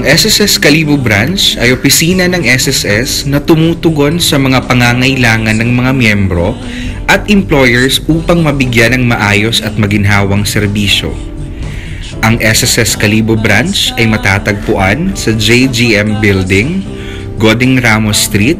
Ang SSS Kalibo Branch ay opisina ng SSS na tumutugon sa mga pangangailangan ng mga miyembro at employers upang mabigyan ng maayos at maginhawang serbisyo. Ang SSS Kalibo Branch ay matatagpuan sa JGM Building, Goding Ramos Street,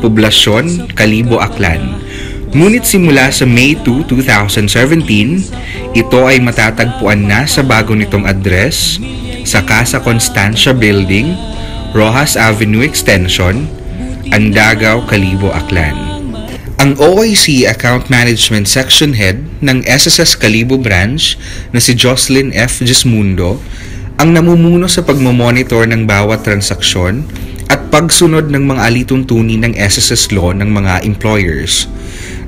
Poblasyon, Kalibo, Aklan. Ngunit simula sa May 2, 2017, ito ay matatagpuan na sa bago nitong address sa Casa Constancia Building, Rojas Avenue Extension, Andagaw, Kalibo, Aklan. Ang OIC Account Management Section Head ng SSS Kalibo Branch na si Jocelyn F. Gismundo ang namumuno sa pagmamonitor ng bawat transaksyon at pagsunod ng mga alituntunin ng SSS law ng mga employers.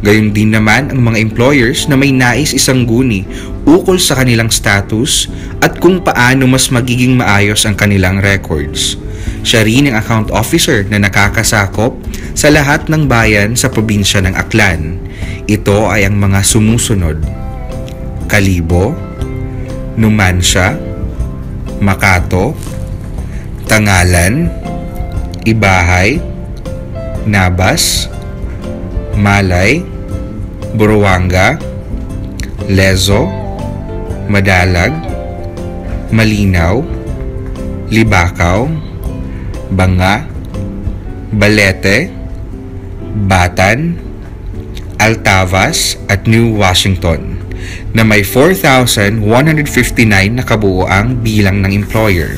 Gayon din naman ang mga employers na may nais isangguni ukol sa kanilang status at kung paano mas magiging maayos ang kanilang records. Siya rin ang account officer na nakakasakop sa lahat ng bayan sa probinsya ng Aklan. Ito ay ang mga sumusunod: Kalibo, Numancia, Makato, Tangalan, Ibahay, Nabas, Malay, Buruanga, Lezo, Madalag, Malinaw, Libakaw, Banga, Balete, Batan, Altavas at New Washington na may 4,159 na kabuuang bilang ng employer.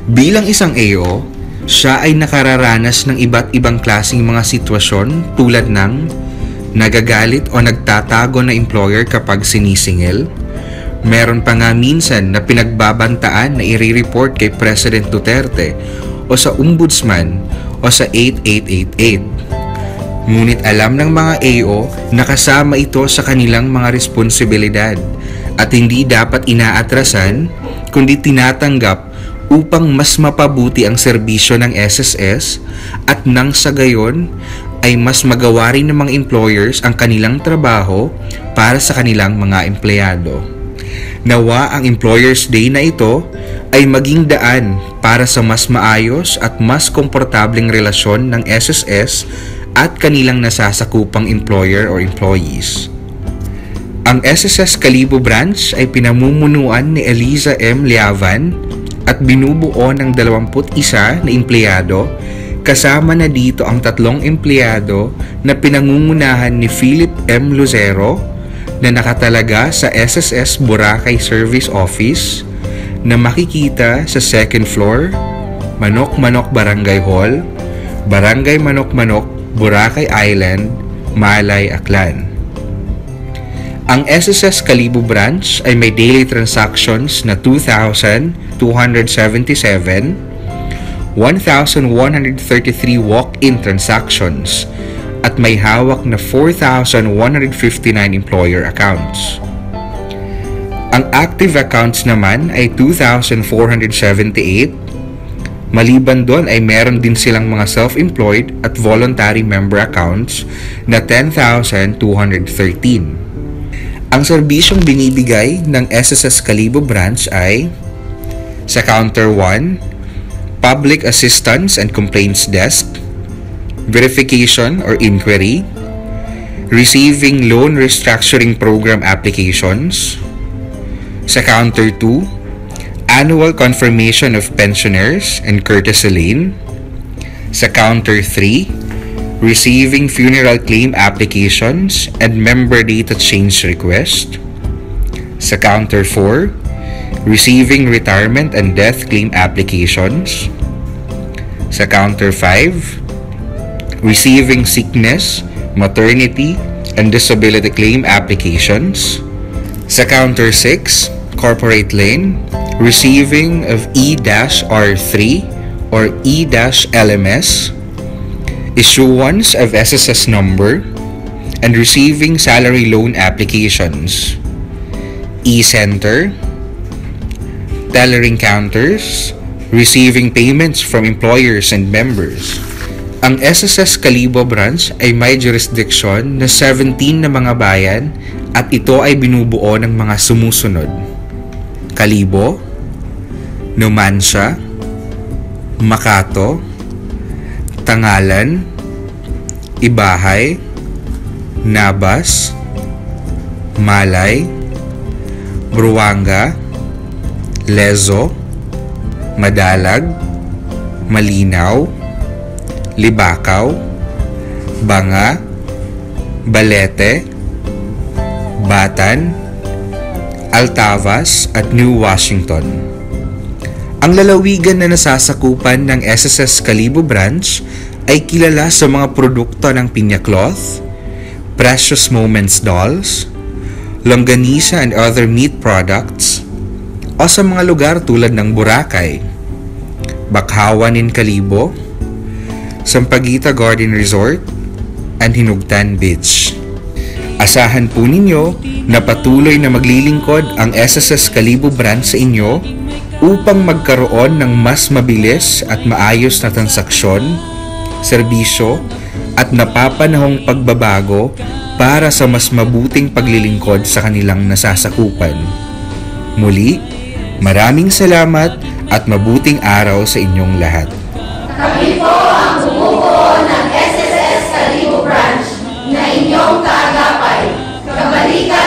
Bilang isang AO, siya ay nakararanas ng iba't ibang klaseng mga sitwasyon tulad ng nagagalit o nagtatago na employer kapag sinisingil. Meron pa nga minsan na pinagbabantaan na i-report kay President Duterte o sa Ombudsman o sa 8888. Ngunit alam ng mga AO na kasama ito sa kanilang mga responsibilidad at hindi dapat inaatrasan kundi tinatanggap upang mas mapabuti ang serbisyo ng SSS at nang sa gayon ay mas magawa rin ng mga employers ang kanilang trabaho para sa kanilang mga empleyado. Nawa ang Employers Day na ito ay maging daan para sa mas maayos at mas komportableng relasyon ng SSS at kanilang nasasakupang employer or employees. Ang SSS Kalibo Branch ay pinamumunuan ni Eliza M. Liavan at binubuo ng 21 na empleyado. Kasama na dito ang 3 empleyado na pinangungunahan ni Philip M. Lucero na nakatalaga sa SSS Boracay Service Office na makikita sa 2nd floor, Manok-Manok Barangay Hall, Barangay Manok-Manok, Boracay Island, Malay, Aklan. Ang SSS Kalibo Branch ay may daily transactions na 2,277, 1,133 walk-in transactions at may hawak na 4,159 employer accounts. Ang active accounts naman ay 2,478. Maliban doon ay meron din silang mga self-employed at voluntary member accounts na 10,213. Ang serbisyong binibigay ng SSS Kalibo Branch ay sa Counter 1, Public Assistance and Complaints Desk, Verification or Inquiry, Receiving Loan Restructuring Program Applications. Sa Counter 2, Annual Confirmation of Pensioners and Courtesy Lane. Sa Counter 3, Receiving Funeral Claim Applications and Member Data Change Request. Sa Counter 4, Receiving Retirement and Death Claim Applications. Sa Counter 5, Receiving Sickness, Maternity, and Disability Claim Applications. Sa Counter 6, Corporate Lane, Receiving of E-R3 or E-LMS, Issuance of SSS Number, and Receiving Salary Loan Applications. E-Center, Tellering Counters, Receiving Payments from Employers and Members. Ang SSS Kalibo Branch ay may jurisdiction na 17 na mga bayan at ito ay binubuo ng mga sumusunod: Kalibo, Numancia, Makato, Tangalan, Ibahay, Nabas, Malay, Buruanga, Lezo, Madalag, Malinaw, Libakaw, Banga, Balete, Batan, Altavas at New Washington. Ang lalawigan na nasasakupan ng SSS Kalibo Branch ay kilala sa mga produkto ng pinya cloth, Precious Moments dolls, longganisa and other meat products, o sa mga lugar tulad ng Boracay, Bakhawan in Kalibo, Sampaguita Garden Resort, and Hinugtan Beach. Asahan po ninyo na patuloy na maglilingkod ang SSS Kalibo Branch sa inyo upang magkaroon ng mas mabilis at maayos na transaksyon, serbisyo at napapanahong pagbabago para sa mas mabuting paglilingkod sa kanilang nasasakupan. Muli, maraming salamat at mabuting araw sa inyong lahat. Kami po ang bumubuo ng SSS Kalibo Branch na inyong kaagapay. Kabalikan